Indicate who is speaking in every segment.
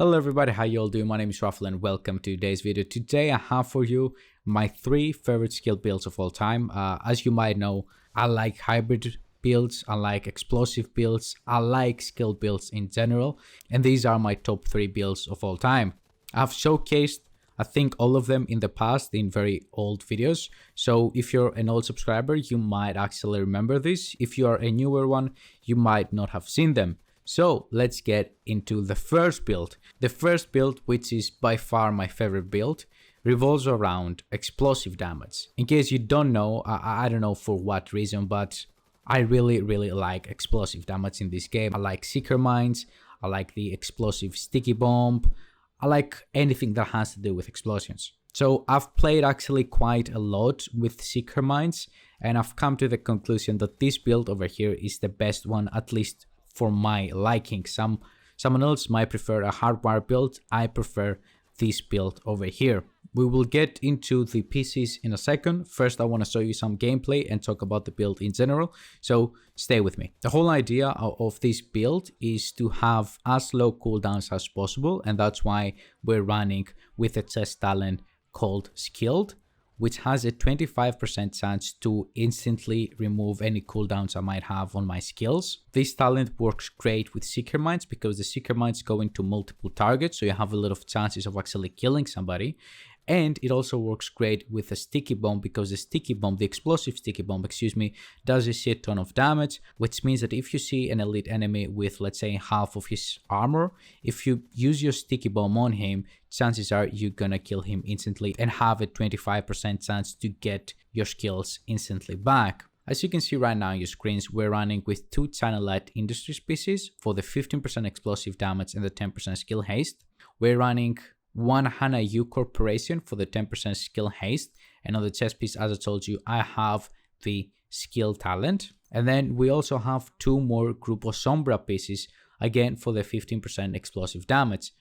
Speaker 1: Hello everybody, how you all doing? My name is Rafael and welcome to today's video. Today I have for you my 3 favorite skill builds of all time. As you might know, I like hybrid builds, I like explosive builds, I like skill builds in general, and these are my top 3 builds of all time. I've showcased I think all of them in the past in very old videos. So if you're an old subscriber, you might actually remember this. If you are a newer one, you might not have seen them. So let's get into the first build. The first build, which is by far my favorite build, revolves around explosive damage. In case you don't know, I don't know for what reason, but I really like explosive damage in this game. I like Seeker Mines, I like the explosive sticky bomb, I like anything that has to do with explosions. So I've played actually quite a lot with Seeker Mines, and I've come to the conclusion that this build over here is the best one, at least for my liking. Someone else might prefer a hardwire build. I prefer this build over here. We will get into the pieces in a second. First, I want to show you some gameplay and talk about the build in general. So stay with me. The whole idea of this build is to have as low cooldowns as possible, and that's why we're running with a chest talent called Skilled, which has a 25% chance to instantly remove any cooldowns I might have on my skills. This talent works great with Seeker Mines because the Seeker Mines go into multiple targets, so you have a lot of chances of actually killing somebody. And it also works great with a sticky bomb because the explosive sticky bomb, does a shit ton of damage, which means that if you see an elite enemy with, let's say, half of his armor, if you use your sticky bomb on him, chances are you're gonna kill him instantly and have a 25% chance to get your skills instantly back. As you can see right now on your screens, we're running with 2 Channel Light Industries pieces for the 15% explosive damage and the 10% skill haste. We're running 1 Hana U Corporation for the 10% skill haste, and on the chest piece, as I told you, I have the skill talent. And then we also have 2 more Grupo Sombra pieces, again for the 15% explosive damage.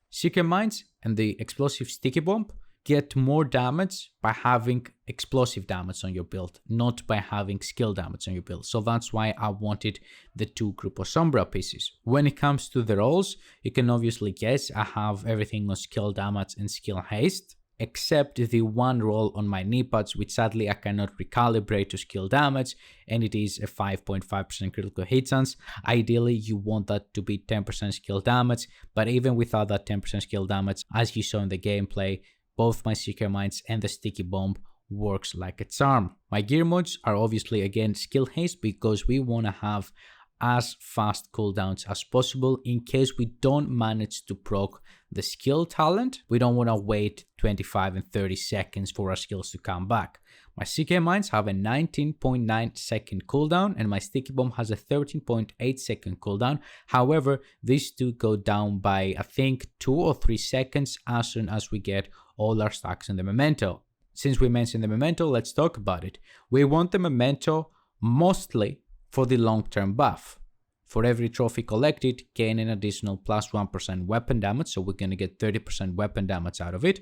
Speaker 1: Seeker Mines and the explosive sticky bomb get more damage by having explosive damage on your build, not by having skill damage on your build. So that's why I wanted the 2 Grupo Sombra pieces. When it comes to the rolls, you can obviously guess I have everything on skill damage and skill haste, except the 1 roll on my knee pads, which sadly I cannot recalibrate to skill damage, and it is a 5.5% critical hit chance. Ideally, you want that to be 10% skill damage, but even without that 10% skill damage, as you saw in the gameplay, both my Seeker Mines and the sticky bomb works like a charm. My gear mods are obviously again skill haste because we want to have as fast cooldowns as possible in case we don't manage to proc the skill talent. We don't want to wait 25 and 30 seconds for our skills to come back. My CK Mines have a 19.9 second cooldown and my sticky bomb has a 13.8 second cooldown. However, these two go down by I think 2 or 3 seconds as soon as we get all our stacks in the memento. Since we mentioned the memento, let's talk about it. We want the memento mostly for the long-term buff. For every trophy collected, gain an additional plus 1% weapon damage, so we're going to get 30% weapon damage out of it.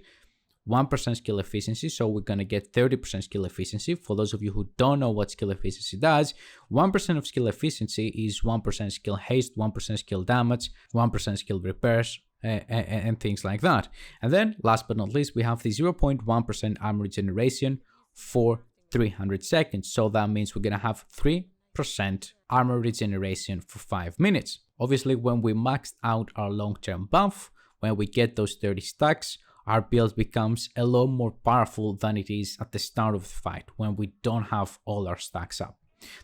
Speaker 1: 1% skill efficiency, so we're going to get 30% skill efficiency. For those of you who don't know what skill efficiency does, 1% of skill efficiency is 1% skill haste, 1% skill damage, 1% skill repairs, and things like that. And then, last but not least, we have the 0.1% armor regeneration for 300 seconds. So that means we're going to have 3% armor regeneration for 5 minutes. Obviously, when we maxed out our long-term buff, when we get those 30 stacks, our build becomes a lot more powerful than it is at the start of the fight when we don't have all our stacks up.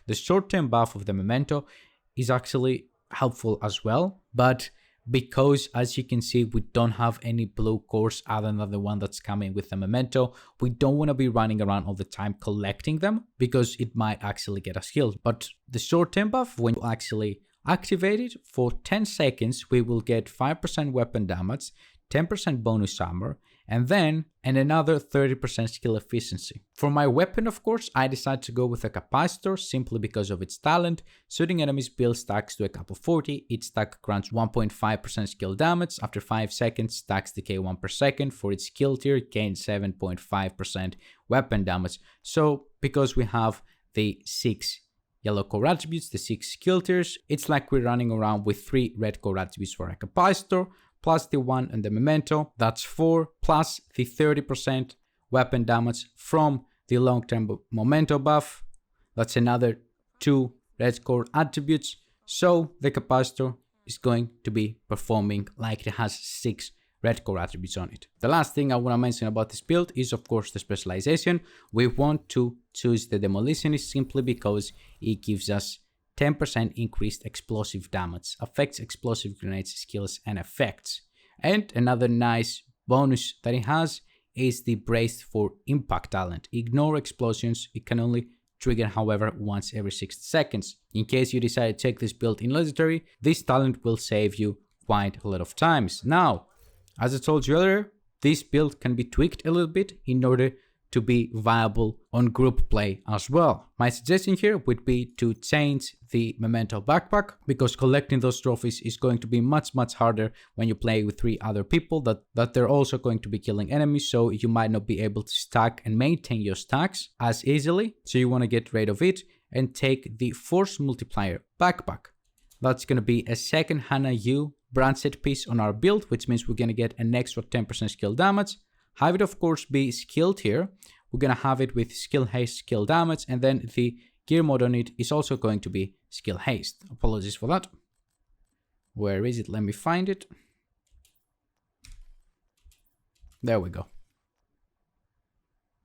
Speaker 1: The short-term buff of the memento is actually helpful as well, but because as you can see we don't have any blue cores other than the one that's coming with the memento, we don't want to be running around all the time collecting them because it might actually get us killed. But the short-term buff, when you actually activate it for 10 seconds, we will get 5% weapon damage, 10% bonus armor, and then another 30% skill efficiency. For my weapon, of course, I decided to go with a capacitor simply because of its talent. Shooting enemies build stacks to a cap of 40. Each stack grants 1.5% skill damage. After 5 seconds, stacks decay 1 per second. For its skill tier, gains 7.5% weapon damage. So because we have the 6 yellow core attributes, the 6 skill tiers, it's like we're running around with 3 red core attributes for a capacitor, plus the 1 and the memento, that's 4, plus the 30% weapon damage from the long-term memento buff, that's another 2 red core attributes. So the capacitor is going to be performing like it has 6 red core attributes on it. The last thing I want to mention about this build is of course the specialization. We want to choose the demolitionist simply because it gives us 10% increased explosive damage, affects explosive grenades, skills and effects. And another nice bonus that it has is the braced for impact talent. Ignore explosions, it can only trigger however once every 60 seconds. In case you decide to take this build in legendary, this talent will save you quite a lot of times. Now, as I told you earlier, this build can be tweaked a little bit in order to be viable on group play as well. My suggestion here would be to change the memento backpack, because collecting those trophies is going to be much harder when you play with 3 other people that they're also going to be killing enemies, so you might not be able to stack and maintain your stacks as easily. So you want to get rid of it and take the force multiplier backpack. That's going to be a second Hana U brand set piece on our build, which means we're going to get an extra 10% skill damage. Have it of course be skilled here. We're going to have it with skill haste, skill damage, and then the gear mode on it is also going to be skill haste. Apologies for that. Where is it? Let me find it. There we go.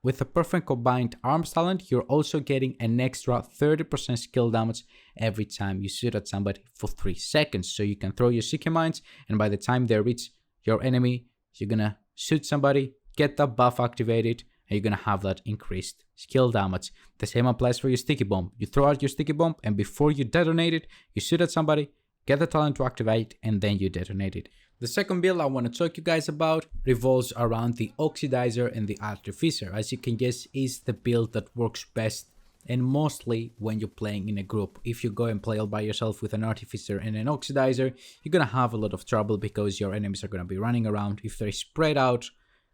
Speaker 1: With the perfect combined arms talent, you're also getting an extra 30% skill damage every time you shoot at somebody for 3 seconds. So you can throw your Seeker Mines, and by the time they reach your enemy, you're gonna shoot somebody, get that buff activated, and you're gonna have that increased skill damage. The same applies for your Sticky Bomb. You throw out your Sticky Bomb, and before you detonate it, you shoot at somebody, get the talent to activate, and then you detonate it. The second build I want to talk you guys about revolves around the Oxidizer and the Artificer. As you can guess, is the build that works best and mostly when you're playing in a group. If you go and play all by yourself with an Artificer and an Oxidizer, you're gonna have a lot of trouble because your enemies are gonna be running around. If they're spread out,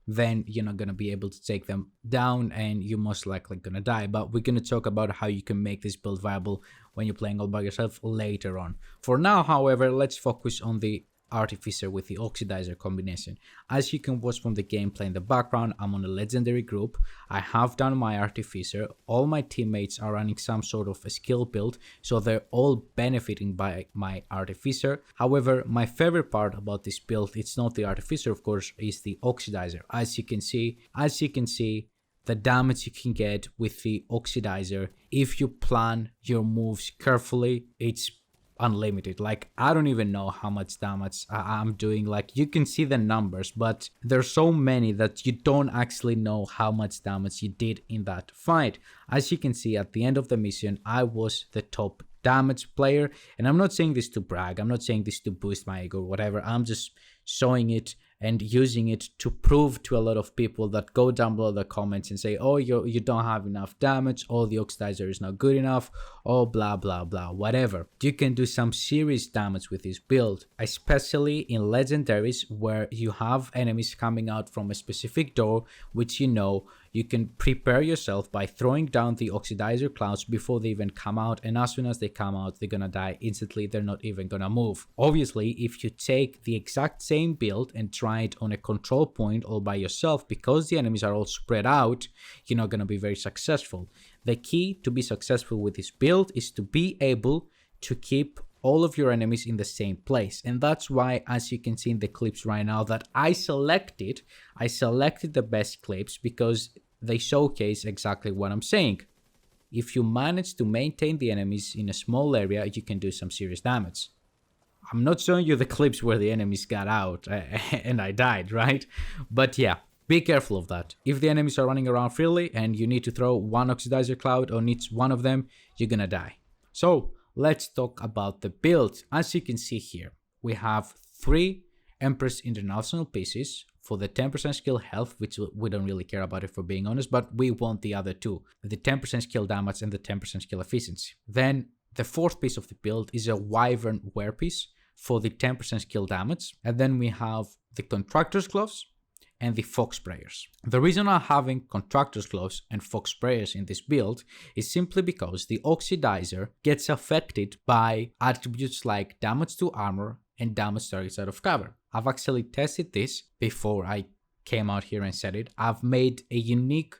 Speaker 1: then you're not gonna be able to take them down and you're most likely gonna die. But we're gonna talk about how you can make this build viable when you're playing all by yourself later on. For now, however, let's focus on the Artificer with the Oxidizer combination. As you can watch from the gameplay in the background, I'm on a legendary group. I have done my Artificer. All my teammates are running some sort of a skill build, so they're all benefiting by my Artificer. However, my favorite part about this build, it's not the Artificer of course, is the Oxidizer. As you can see, the damage you can get with the Oxidizer, if you plan your moves carefully, it's unlimited. Like, I don't even know how much damage I'm doing. Like, you can see the numbers, but there's so many that you don't actually know how much damage you did in that fight. As you can see, at the end of the mission, I was the top damage player, and I'm not saying this to brag, I'm not saying this to boost my ego or whatever, I'm just showing it and using it to prove to a lot of people that go down below the comments and say, oh, you don't have enough damage, oh, the Oxidizer is not good enough, oh, blah blah blah, whatever. You can do some serious damage with this build, especially in legendaries where you have enemies coming out from a specific door, which you can prepare yourself by throwing down the Oxidizer clouds before they even come out, and as soon as they come out, they're gonna die instantly, they're not even gonna move. Obviously, if you take the exact same build and try it on a control point all by yourself, because the enemies are all spread out, you're not gonna be very successful. The key to be successful with this build is to be able to keep all of your enemies in the same place, and that's why, as you can see in the clips right now, that I selected the best clips because they showcase exactly what I'm saying. If you manage to maintain the enemies in a small area, you can do some serious damage. I'm not showing you the clips where the enemies got out and I died, right? But yeah, be careful of that. If the enemies are running around freely and you need to throw one Oxidizer cloud on each one of them, you're gonna die. So let's talk about the build. As you can see here, we have 3 Empress International pieces for the 10% skill health, which we don't really care about, if we're being honest, but we want the other 2, the 10% skill damage and the 10% skill efficiency. Then the 4th piece of the build is a Wyvern wear piece for the 10% skill damage, and then we have the Contractor's gloves and the Fox sprayers. The reason I'm having Contractor's gloves and Fox sprayers in this build is simply because the Oxidizer gets affected by attributes like damage to armor and damage targets out of cover. I've actually tested this before I came out here and said it. I've made a unique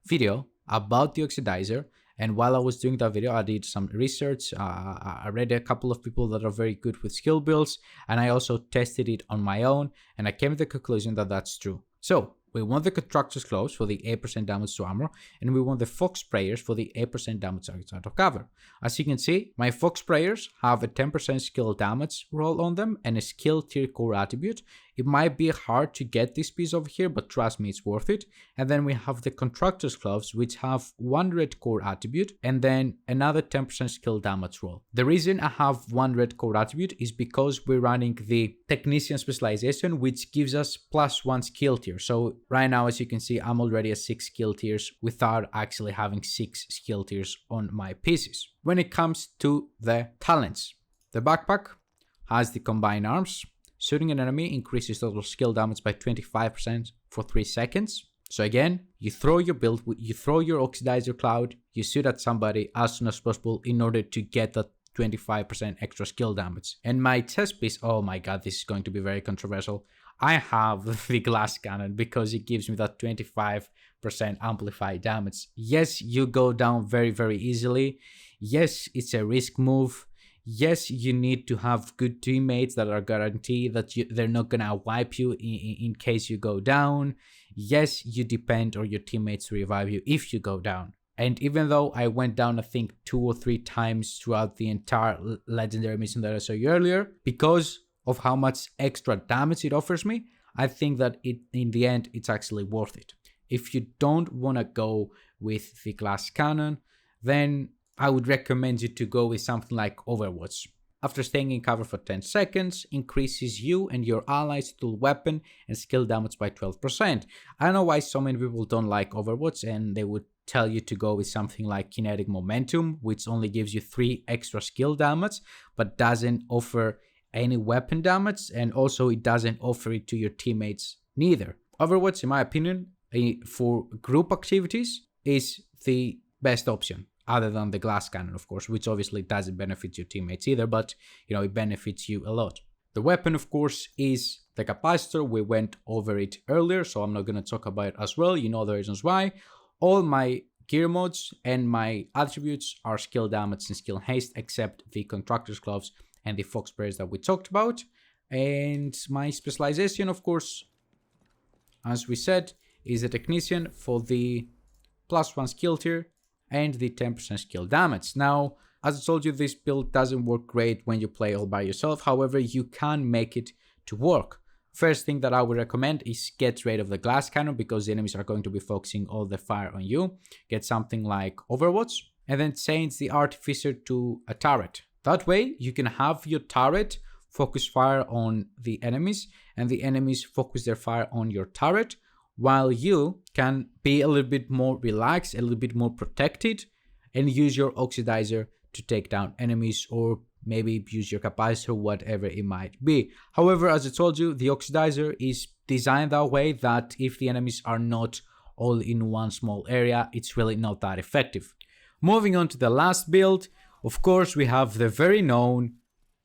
Speaker 1: video about the oxidizer, and while I was doing that video, I did some research. I read a couple of people that are very good with skill builds, and I also tested it on my own, and I came to the conclusion that that's true. So we want the Constructor's Gloves for the 8% damage to armor, and we want the Fox Sprayers for the 8% damage outside of cover. As you can see, my Fox Sprayers have a 10% skill damage roll on them and a skill tier core attribute. It might be hard to get this piece over here, but trust me, it's worth it. And then we have the Constructor's Gloves, which have 1 red core attribute and then another 10% skill damage roll. The reason I have 1 red core attribute is because we're running the Technician specialization, which gives us +1 skill tier. So right now, as you can see, I'm already at 6 skill tiers without actually having 6 skill tiers on my pieces. When it comes to the talents, the backpack has the combined arms. Shooting an enemy increases total skill damage by 25% for 3 seconds. So again, you throw your build, you throw your oxidizer cloud, you shoot at somebody as soon as possible in order to get that 25% extra skill damage. And my chest piece, oh my god, this is going to be very controversial. I have the glass cannon because it gives me that 25% amplified damage. Yes, you go down very, very easily. Yes, it's a risk move. Yes, you need to have good teammates that are guaranteed that they're not gonna wipe you in case you go down. Yes, you depend on your teammates to revive you if you go down. And even though I went down, I think 2 or 3 times throughout the entire legendary mission that I showed you earlier, because of how much extra damage it offers me, I think that in the end, it's actually worth it. If you don't want to go with the glass cannon, then I would recommend you to go with something like Overwatch. After staying in cover for 10 seconds, increases you and your allies' tool weapon and skill damage by 12%. I know why so many people don't like Overwatch, and they would tell you to go with something like Kinetic Momentum, which only gives you 3 extra skill damage, but doesn't offer any weapon damage, and also it doesn't offer it to your teammates neither. Overwatch, in my opinion, for group activities is the best option, other than the glass cannon, of course, which obviously doesn't benefit your teammates either, but it benefits you a lot. The weapon, of course, is the capacitor. We went over it earlier, so I'm not going to talk about it as well. You know the reasons why. All my gear modes and my attributes are skill damage and skill haste, except the Constructor's Gloves and the Fox Sprayers that we talked about. And my specialization, of course, as we said, is the Technician for the +1 skill tier and the 10% skill damage. Now, as I told you, this build doesn't work great when you play all by yourself. However, you can make it to work. First thing that I would recommend is get rid of the glass cannon, because the enemies are going to be focusing all the fire on you. Get something like Overwatch, and then change the Artificer to a turret. That way, you can have your turret focus fire on the enemies, and the enemies focus their fire on your turret, while you can be a little bit more relaxed, a little bit more protected, and use your oxidizer to take down enemies, or maybe use your capacitor, whatever it might be. However, as I told you, the oxidizer is designed that way that if the enemies are not all in one small area, it's really not that effective. Moving on to the last build, of course, we have the very known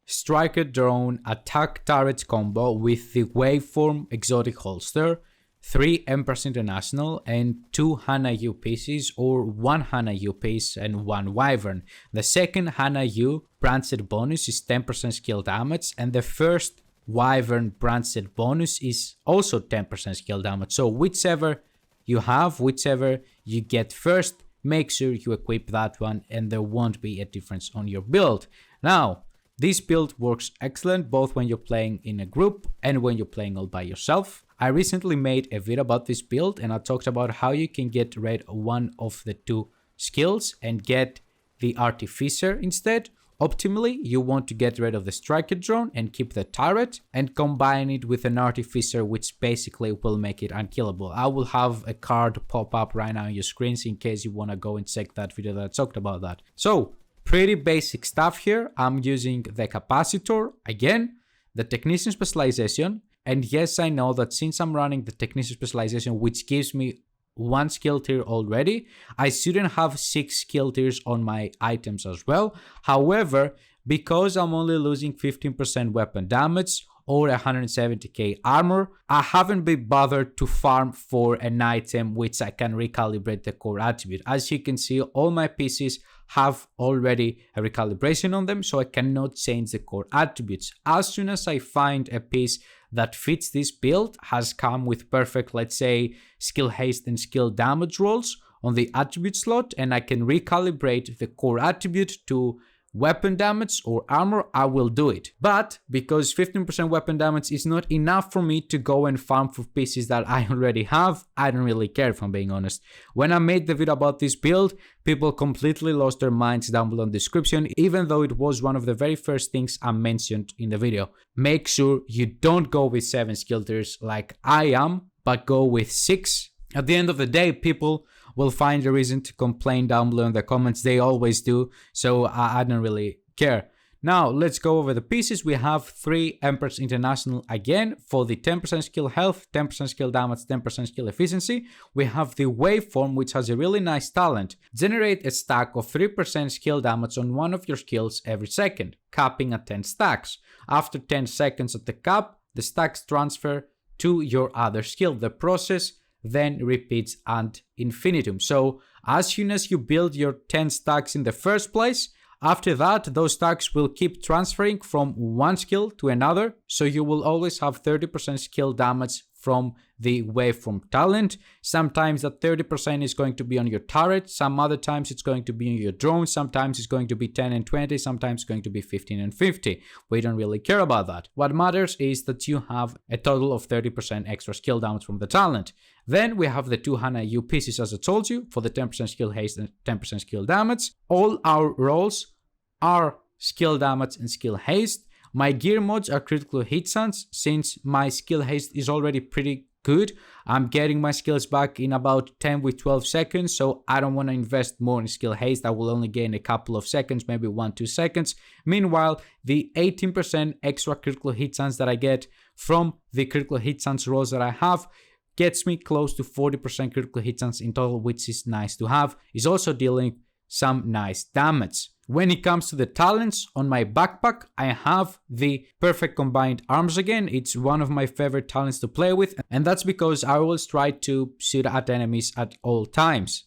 Speaker 1: Striker Drone Attack Turret combo with the Waveform Exotic Holster, 3 Empress International and 2 Hana U pieces, or 1 Hana U piece and 1 Wyvern. The second Hana U branched bonus is 10% skill damage, and the first Wyvern branched bonus is also 10% skill damage. So whichever you have, whichever you get first, make sure you equip that one and there won't be a difference on your build. Now, this build works excellent both when you're playing in a group and when you're playing all by yourself. I recently made a video about this build and I talked about how you can get rid of one of the 2 skills and get the Artificer instead. Optimally, you want to get rid of the Striker Drone and keep the turret and combine it with an Artificer, which basically will make it unkillable. I will have a card pop up right now on your screens in case you want to go and check that video that I talked about that. So, pretty basic stuff here. I'm using the capacitor, again, the Technician specialization. And yes, I know that since I'm running the Technician specialization, which gives me 1 skill tier already, I shouldn't have 6 skill tiers on my items as well. However, because I'm only losing 15% weapon damage, or 170k armor, I haven't been bothered to farm for an item which I can recalibrate the core attribute. As you can see, all my pieces have already a recalibration on them, so I cannot change the core attributes. As soon as I find a piece that fits this build, has come with perfect, let's say, skill haste and skill damage rolls on the attribute slot, and I can recalibrate the core attribute to weapon damage or armor, I will do it. But because 15% weapon damage is not enough for me to go and farm for pieces that I already have, I don't really care, if I'm being honest. When I made the video about this build, people completely lost their minds down below in the description, even though it was one of the very first things I mentioned in the video. Make sure you don't go with 7 skill tiers like I am, but go with 6. At the end of the day, people will find a reason to complain down below in the comments. They always do, so I don't really care. Now let's go over the pieces. We have 3 Emperor's International again for the 10% skill health, 10% skill damage, 10% skill efficiency. We have the Waveform, which has a really nice talent. Generate a stack of 3% skill damage on one of your skills every second, capping at 10 stacks. After 10 seconds at the cap, the stacks transfer to your other skill. The process then repeats ad infinitum. So as soon as you build your 10 stacks in the first place, after that, those stacks will keep transferring from one skill to another. So you will always have 30% skill damage from the Waveform talent. Sometimes that 30% is going to be on your turret. Some other times it's going to be on your drone. Sometimes it's going to be 10 and 20. Sometimes it's going to be 15 and 50. We don't really care about that. What matters is that you have a total of 30% extra skill damage from the talent. Then we have the 2 Hana U pieces, as I told you, for the 10% skill haste and 10% skill damage. All our rolls are skill damage and skill haste. My gear mods are critical hit chance. Since my skill haste is already pretty good, I'm getting my skills back in about 10 with 12 seconds, so I don't want to invest more in skill haste. I will only gain a couple of seconds, maybe 1-2 seconds. Meanwhile, the 18% extra critical hit chance that I get from the critical hit chance rolls that I have gets me close to 40% critical hit chance in total, which is nice to have. Is also dealing some nice damage. When it comes to the talents on my backpack, I have the Perfect Combined Arms again. It's one of my favorite talents to play with, and that's because I always try to shoot at enemies at all times.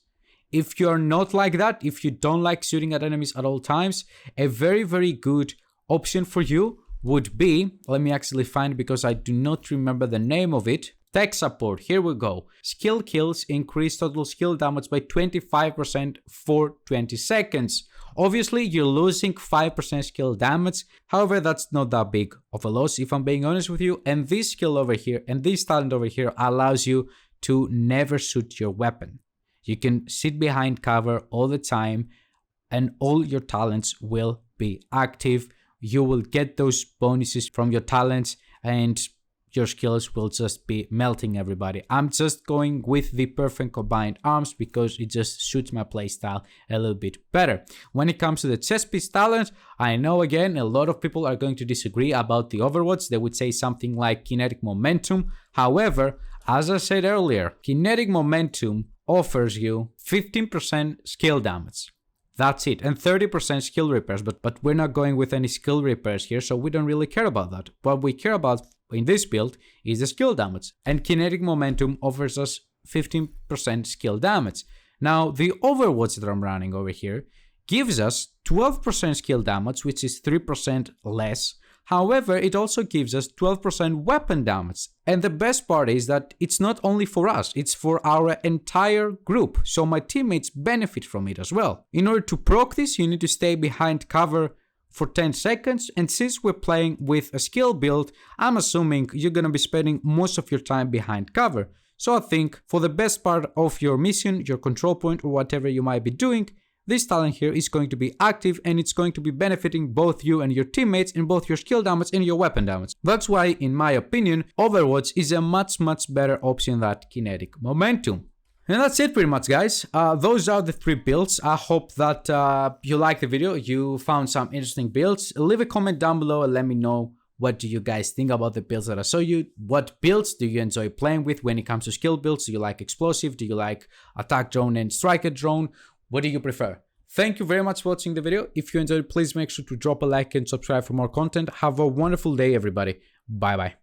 Speaker 1: If you're not like that, if you don't like shooting at enemies at all times, a very, very good option for you would be, let me actually find it because I do not remember the name of it. Tech support, here we go. Skill kills increase total skill damage by 25% for 20 seconds. Obviously, you're losing 5% skill damage. However, that's not that big of a loss, if I'm being honest with you. And this skill over here and this talent over here allows you to never shoot your weapon. You can sit behind cover all the time and all your talents will be active. You will get those bonuses from your talents and your skills will just be melting everybody. I'm just going with the Perfect Combined Arms because it just suits my playstyle a little bit better. When it comes to the chest piece talent, I know again a lot of people are going to disagree about the Overwatch. They would say something like Kinetic Momentum. However, as I said earlier, Kinetic Momentum offers you 15% skill damage. That's it, and 30% skill repairs, but we're not going with any skill repairs here, so we don't really care about that. What we care about in this build is the skill damage, and Kinetic Momentum offers us 15% skill damage. Now, the Overwatch that I'm running over here gives us 12% skill damage, which is 3% less. However, it also gives us 12% weapon damage. And the best part is that it's not only for us, it's for our entire group. So my teammates benefit from it as well. In order to proc this, you need to stay behind cover for 10 seconds. And since we're playing with a skill build, I'm assuming you're going to be spending most of your time behind cover. So I think for the best part of your mission, your control point, or whatever you might be doing, this talent here is going to be active and it's going to be benefiting both you and your teammates in both your skill damage and your weapon damage. That's why, in my opinion, Overwatch is a much better option than Kinetic Momentum. And that's it pretty much, guys. Those are the 3 builds. I hope that you liked the video, you found some interesting builds. Leave a comment down below and let me know what do you guys think about the builds that I showed you. What builds do you enjoy playing with when it comes to skill builds? Do you like explosive? Do you like attack drone and striker drone? What do you prefer? Thank you very much for watching the video. If you enjoyed, please make sure to drop a like and subscribe for more content. Have a wonderful day, everybody. Bye bye.